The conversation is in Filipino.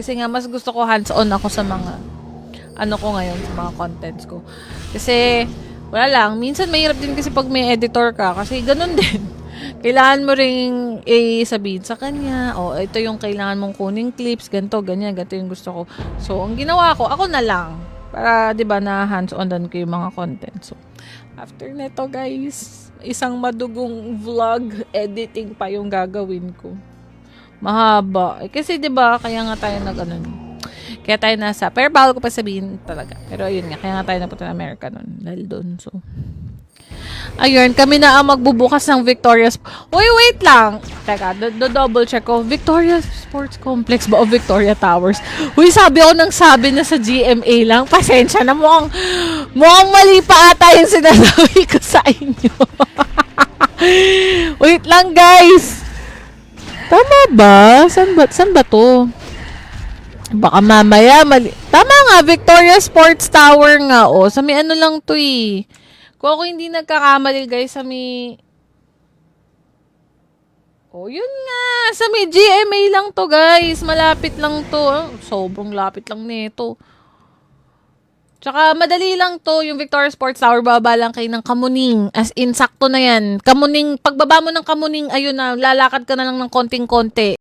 Kasi nga, mas gusto ko hands-on ako sa mga, ano ko ngayon, sa mga contents ko. Kasi, wala lang. Minsan, mahirap din kasi pag may editor ka. Kasi, ganun din. Kailangan mo ring sabihin sa kanya, ito yung kailangan mong kuning clips, ganito, ganyan, ganito yung gusto ko. So, ang ginawa ko, ako na lang. Para, di ba, na hands-on din ko yung mga content. So, after neto, guys, isang madugong vlog editing pa yung gagawin ko. Mahaba. Kasi 'di ba, kaya nga tayo kaya tayo nasa, pero bawal ko pa sabihin talaga. Pero ayun nga, kaya nga tayo napunta ng America noon dahil doon. So, ayun, kami na ang magbubukas ng Victoria's. Uy, wait lang. Teka, double check ko. Victoria Sports Complex ba o Victoria Towers? Uy, sabi ako nang sabi na sa GMA lang. Pasensya na, mukhang mali pa ata yung sinasabi ko sa inyo. Wait lang, guys. Tama ba? San ba to? Baka mamaya mali. Tama nga, Victoria Sports Tower nga. Sa may ano lang to eh. Kung ako hindi nagkakamali, guys, sa may... yun nga. Sa may GMA lang to, guys. Malapit lang to. Sobrang lapit lang nito. Tsaka madali lang to, yung Victoria Sports Tower, baba lang kayo ng Kamuning. As in, sakto na yan. Kamuning, pagbaba mo ng Kamuning, ayun na, lalakad ka na lang ng konting-konti.